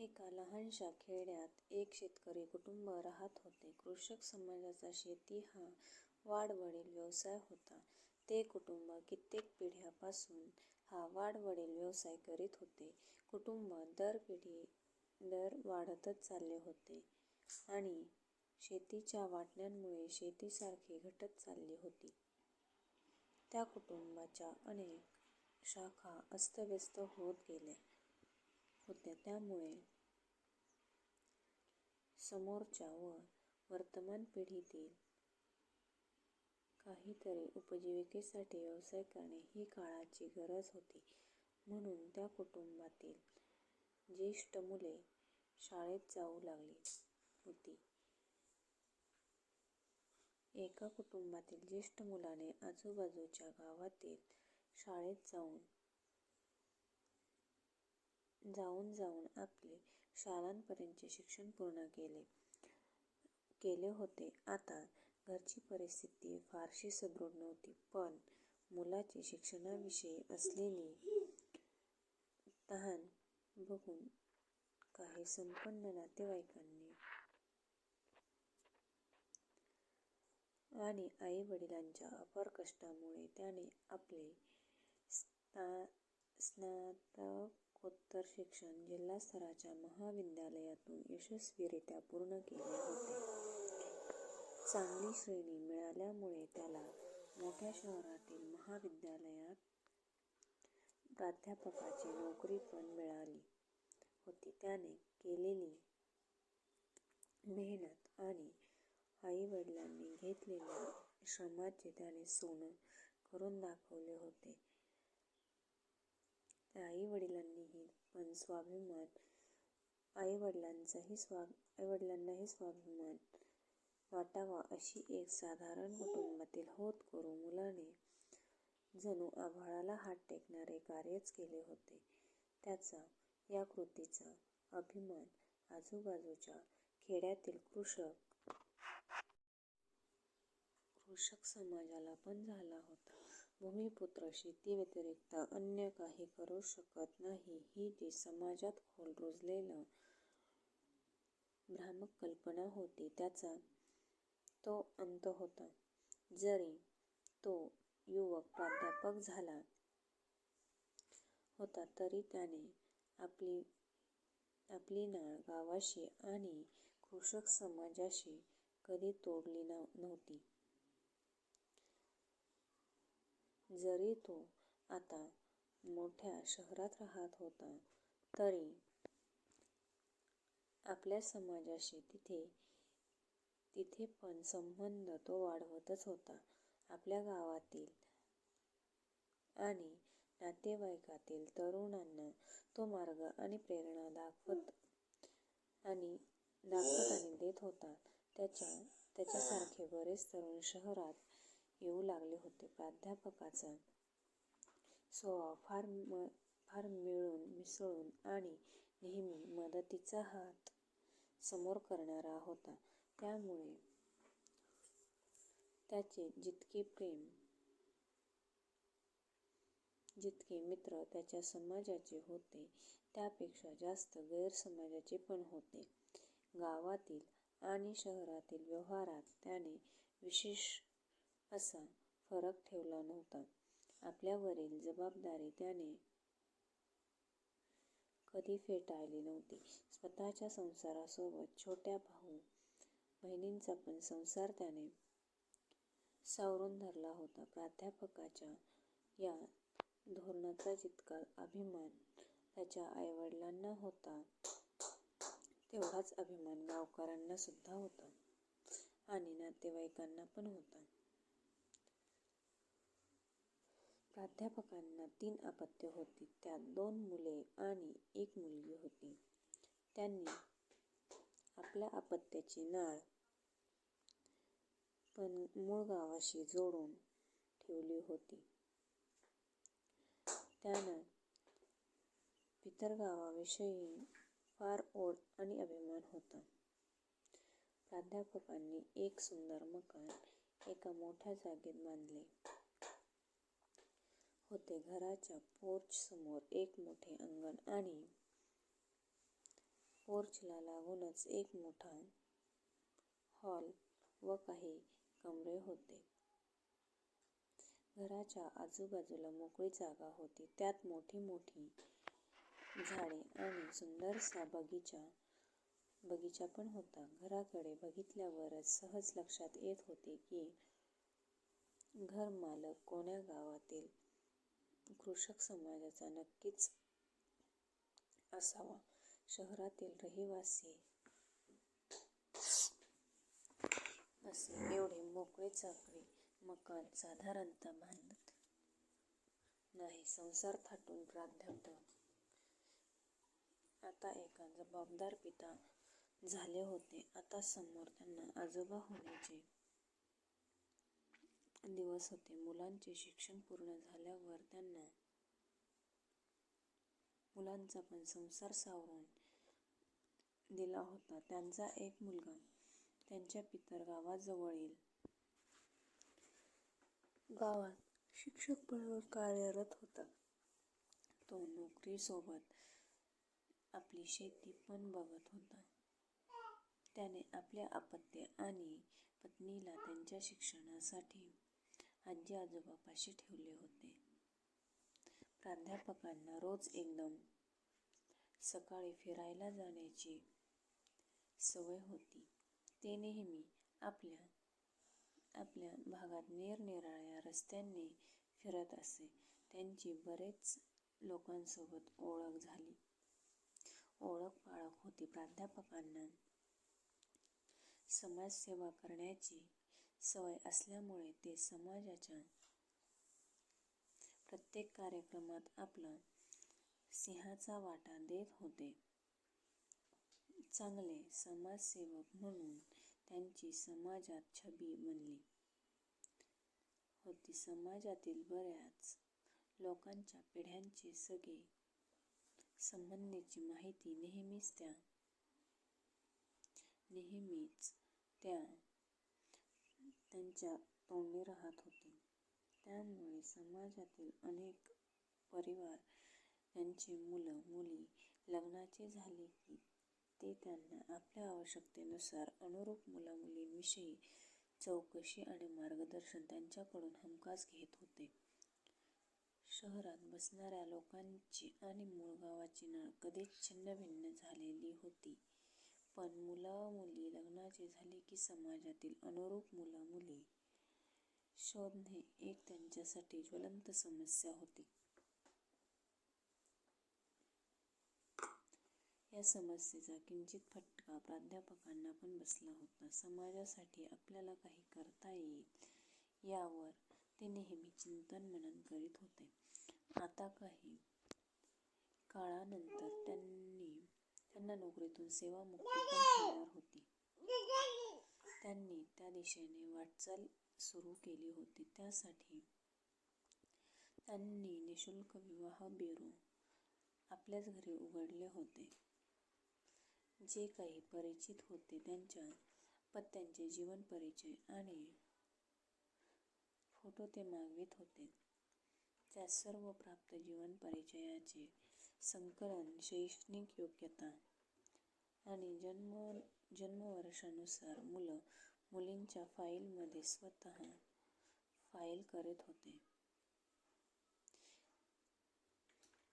एका लहानशा खेड्यात एक शेतकरी कुटुंब राहत होते. कृषक समाजाचा शेती हा वाडवडील व्यवसाय होता. ते कुटुंब कित्येक पिढ्यांपासून हा वाडवडील व्यवसाय करीत होते. कुटुंब दर वाढतच चालले होते आणि शेतीच्या वाटण्यांमुळे शेती सारखी घटत चालली होती. त्या कुटुंबाच्या अनेक शाखा अस्तव्यस्त होत गेल्या होत्या. त्यामुळे समोरच्या व वर्तमान पिढीतील काहीतरी उपजीविकेसाठी व्यवसाय करणे ही काळाची गरज होती. म्हणून त्या कुटुंबातील ज्येष्ठ मुले शाळेत जाऊ लागली होती. एका कुटुंबातील ज्येष्ठ मुलाने आजूबाजूच्या गावातील शाळेत जाऊन आपले शालांतपर्यंतचे शिक्षण पूर्ण केले होते. आता घरची परिस्थिती फारशी सुदृढ नव्हती, पण मुलाची शिक्षणाविषयी असलेली तहान बघून काही संपन्न नातेवाईकांनी आणि आई-वडिलांच्या अपार कष्टामुळे त्याने आपले स्नातकोत्तर शिक्षण जिल्हा स्तराच्या महाविद्यालयातून यशस्वीरित्या पूर्ण केले होते. चांगली श्रेणी मिळाल्यामुळे त्याला मोठ्या शहरातील महाविद्यालयात प्राध्यापकाची नोकरी पण मिळाली होती. त्याने केलेली मेहनत आणि आई-वडिलांनी घेतलेल्या श्रमाचे त्याने सोनं करून दाखवले होते. आई-वडिलांनाही स्वाभिमान वाटावा अशी एक साधारण कुटुंबातील होतकरू मुलाने जणू आभाळाला हात टेकणारे कार्यच केले होते. त्याचा या कृतीचा अभिमान आजूबाजूच्या खेड्यातील कृषक समाजाला पण झाला होता. भूमिपुत्र शेतीव्यतिरिक्त अन्य काही करू शकत नाही ही जी समाजात खोल रुजलेली भ्रामक कल्पना होती त्याचा तो अंत होता. जरी तो युवक प्राध्यापक झाला होता तरी त्याने आपली नाळ गावाशी आणि कृषक समाजाशी कधी तोडली नव्हती. जरी तो आता मोठ्या शहरात राहत होता तरी आपल्या समाजाशी तिथे पण संबंध तो वाढवतच होता. आपल्या गावातील आणि नातेवाईकातील तरुणांना तो मार्ग आणि प्रेरणा दाखवत आणि देत होता. त्याच्यासारखे बरेच तरुण शहरात येऊ लागले होते. प्राध्यापकाचा स्वभाव फार मिळून मिसळून आणि नेहमी मदतीचा हात समोर करणारा होता. त्यामुळे त्याचे जितके मित्र त्याच्या समाजाचे होते त्यापेक्षा जास्त गैरसमाजाचे पण होते. गावातील आणि शहरातील व्यवहारात त्याने विशेष असा फरक ठेवला नव्हता. आपल्यावरील जबाबदारी त्याने कधी फेटाळली नव्हती. स्वतःच्या संसारासोबत छोट्या भाऊ-बहिणींचा पण संसार त्याने सावरून धरला होता. प्राध्यापकाच्या या धोरणाचा जितका अभिमान त्याच्या आई-वडिलांना होता तेवढाच अभिमान गावकऱ्यांना सुद्धा होता आणि नातेवाईकांना पण होता. प्राध्यापकांना 3 अपत्ये होती. त्यात 2 मुले आणि 1 मुलगी होती. त्यांनी आपल्या अपत्याची नाळ पण मूळ गावाशी जोडून ठेवली होती. त्यांना पितरगावाविषयी फार ओढ आणि अभिमान होता. प्राध्यापकांनी एक सुंदर मकान एका मोठ्या जागेत बांधले होते. घराच्या पोर्च समोर एक मोठे अंगण आणि पोर्चला लागूनच एक मोठा हॉल व काही कमरे होते. घराच्या आजूबाजूला मोकळी जागा होती. त्यात मोठी मोठी झाडे आणि सुंदरसा बगीचा पण होता. घराकडे बघितल्यावरच सहज लक्षात येत होते की घरमालक कोण्या गावातील कृषक समाजाचा नक्कीच असावा. शहरातील रहिवासी असे एवढे मोकळे चाकळे मकान साधारणतः बांधत नाही. संसार थाटून प्राध्यापक आता एका जबाबदार पिता झाले होते. आता समोर त्यांना आजोबा होण्याचे दिवस होते. मुलांचे शिक्षण पूर्ण झाल्यावर त्यांना मुलांचा पण संसार सावरून दिला होता. त्यांचा एक मुलगा त्यांच्या पितर गावाजवळील गावात शिक्षक म्हणून कार्यरत होता. तो नोकरीसोबत आपली शेती पण बघत होता. त्याने आपल्या अपत्य आणि पत्नीला त्यांच्या शिक्षणासाठी आजी आजोबापाशी ठेवले होते. प्राध्यापकांना रोज एकदम सकाळी फिरायला जाण्याची सवय होती. ते नेहमी आपल्या भागात निरनिराळ्या रस्त्यांनी फिरत असे. त्यांची बरेच लोकांसोबत ओळख पाळख होती. प्राध्यापकांना समाजसेवा करण्याची सवय असल्यामुळे ते समाजाच्या प्रत्येक कार्यक्रमात आपला सिंहाचा वाटा देत होते. चांगले समाजसेवक म्हणून त्यांची समाजात छबी बनली होती. समाजातील बऱ्याच लोकांच्या पिढ्यांचे सगळे संबंधीची माहिती नेहमीच त्यांच्या तोंडी राहत होती. त्यामुळे समाजातील अनेक परिवार त्यांचे मुलं मुली लग्नाचे झाले की ते त्यांना आपल्या आवश्यकतेनुसार अनुरूप मुलामुलींविषयी चौकशी आणि मार्गदर्शन त्यांच्याकडून हमखास घेत होते. शहरात बसणाऱ्या लोकांची आणि मूळ गावाची नाळ कधीच छिन्नभिन्न झालेली होती. पण मुलं-मुली लग्नाचे झाले की समाजातील अनुरूप मुलं-मुली शोधणे एक त्यांच्यासाठी ज्वलंत समस्या होती. या समस्येचा किंचित फटका प्राध्यापकांना पण बसला होता. समाजासाठी आपल्याला काही करता येईल यावर ते नेहमी चिंतन-मनन करीत होते. आता काही काळानंतर त्यांना नोकरीतून सेवामुक्ती पण होणार होती. त्यांनी त्या दिशेने वाटचाल सुरू केली होती. त्यासाठी त्यांनी निःशुल्क विवाह ब्युरो आपल्याच घरी उघडले होते. जे काही परिचित होते त्यांच्या पत्यांचे जीवन परिचय आणि फोटो ते मागवित होते. त्या सर्व प्राप्त जीवन परिचयाचे संकलन, शैक्षणिक योग्यता आणि जन्मवर्षानुसार मुलं मुलींच्या फाईलमध्ये स्वतः फाईल करत होते.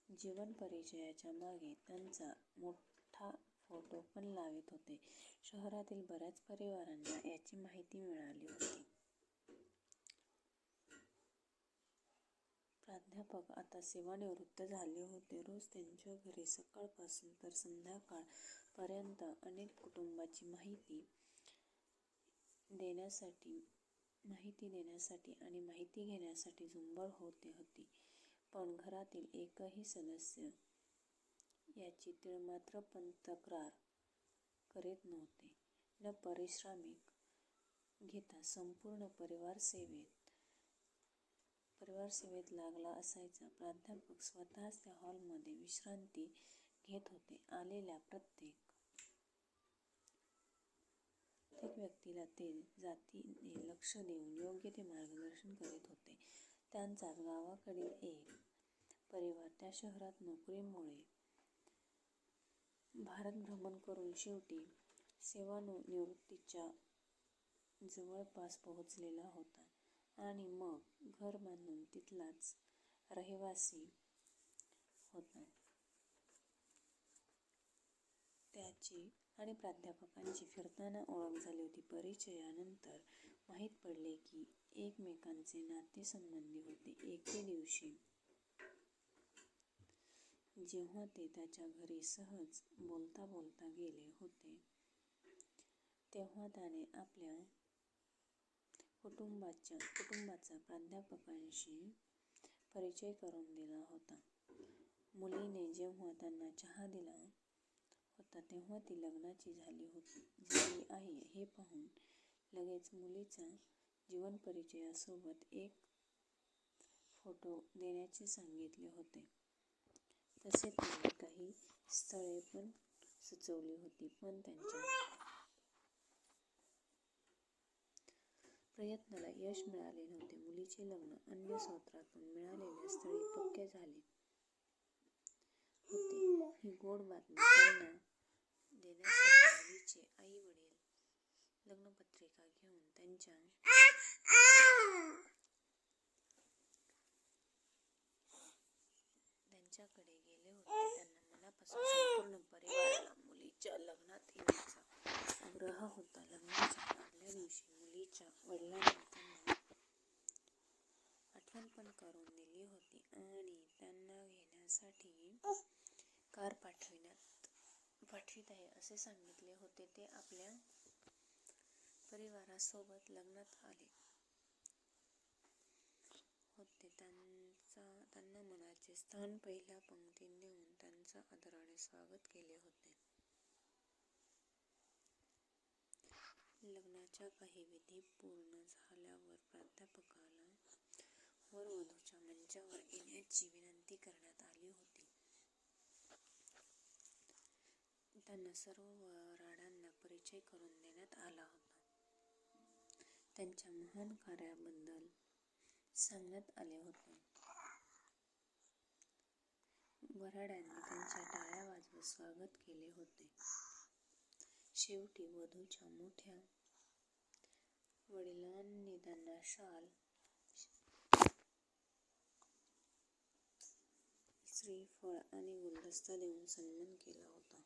जीवन परिचयाच्या मागे त्यांचा मोठा फोटो पण लावित होते. शहरातील बऱ्याच परिवारांना याची माहिती मिळाली होती. प्राध्यापक आता सेवानिवृत्त झाले होते. रोज त्यांच्या घरी सकाळपासून तर संध्याकाळ पर्यंत अनेक कुटुंबांची माहिती देण्यासाठी आणि माहिती घेण्यासाठी झुंबड होत होती. पण घरातील एकही सदस्य याची तीळमात्र पण तक्रार करीत नव्हते. न पारिश्रमिक घेता संपूर्ण परिवार सेवेत लागला असायचा. प्राध्यापक स्वतःच त्या हॉलमध्ये विश्रांती घेत होते. आलेल्या प्रत्येक व्यक्तीला ते जातीने लक्ष देऊन योग्य ते मार्गदर्शन करीत होते. त्यांचाच गावाकडील एक परिवार त्या शहरात नोकरीमुळे भारत भ्रमण करून शेवटी सेवानिवृत्तीच्या जवळपास पोहोचलेला होता आणि मग घर बांधून तिथलाच रहिवासी होता. त्याची आणि प्राध्यापकांची फिरताना ओळख झाली होती. परिचयानंतर माहीत पडले की एकमेकांचे नातेसंबंधी होते. एके दिवशी जेव्हा ते त्याच्या घरी सहज बोलता बोलता गेले होते, तेव्हा त्याने आपल्या कुटुंबाचा प्राध्यापकांशी परिचय करून दिला होता. मुलीने जेव्हा त्यांना चहा दिला होता तेव्हा ती लग्नाची झाली आहे हे पाहून लगेच मुलीचा जीवनपरिचयासोबत एक फोटो देण्याचे सांगितले होते. तसे त्यांनी काही स्थळे पण सुचवली होती, पण त्यांच्या प्रयत्नाला यश मिळाले नव्हते. मुलीचे लग्न अन्य स्रोतातून मिळालेल्या स्थळी पक्के झाले होते. ही गोड बातमी त्यांना देण्यासाठी मुलीचे आई वडील लग्नपत्रिका घेऊन त्यांच्याकडे गेले होते. त्यांना मनापासून संपूर्ण परिवाराला मुलीच्या लग्नात येण्याचा आग्रह होता. लग्नाच्या आदल्या दिवशी मुलीच्या वडिलांनी त्यांना आठवण पण करून दिली होती आणि त्यांना घेण्यासाठी कार पाठवीत आहे असे सांगितले होते. ते आपल्या परिवारासोबत लग्नात आले होते. त्यांना मनाचे स्थान पहिल्या पंक्तीत देऊन त्यांचे आदराने स्वागत केले होते. लग्नाच्या काही विधी पूर्ण झाल्यावर प्राध्यापकाला वर-वधूच्या मंचावर येण्याची विनंती करण्यात आली होती. त्यांना सर्व वऱ्हाड्यांना परिचय करून देण्यात आला होता. त्यांच्या महान कार्याबद्दल सांगण्यात आले होते. वऱ्हाड्यांनी त्यांच्या टाळ्या वाजवत स्वागत केले होते. शेवटी वधूच्या मोठ्या वडिलांनी त्यांना शाल, श्रीफळ आणि गुलदस्ता देऊन सन्मान केला होता.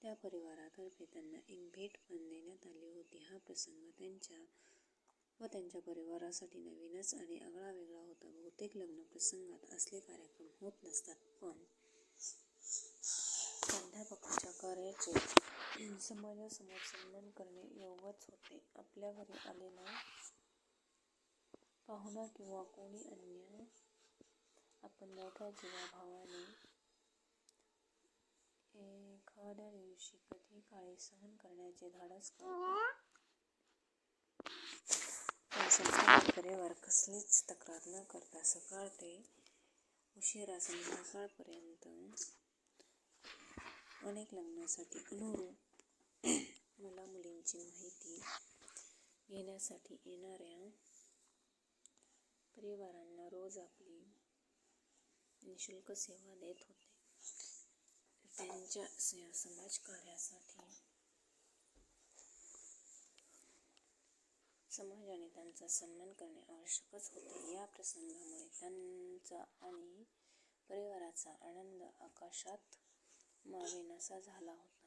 त्या परिवारातर्फे त्यांना एक भेट पण देण्यात आली होती. हा प्रसंग त्यांच्या परिवारासाठी नवीनच आणि आगळावेगळा होता. बहुतेक लग्न प्रसंगात असले कार्यक्रम होत नसतात, पण प्राध्यापकाच्या कार्याचे समाजासमोर सन्मान करणे योग्यच होते. आपल्या घरी आलेला पाहुणा किंवा कोणी अन्य आपण मोठ्या जीवाभावाने एखाद्या दिवशी कधी काळी सहन करण्याचे धाडस करतो. पण संपूर्ण परिवार कसलीच तक्रार न करता सकाळ ते उशिरा संध्याकाळपर्यंत अनेक लग्नासाठी अनुरूप मुला-मुलींची माहिती घेण्यासाठी येणाऱ्या परिवारांना रोज आपली निःशुल्क सेवा देत होते. त्यांच्या या समाजकार्यासाठी समाजाने त्यांचा सन्मान करणे आवश्यकच होते. या प्रसंगामुळे त्यांचा आणि परिवाराचा आनंद आकाशात मावेनासा झाला होता.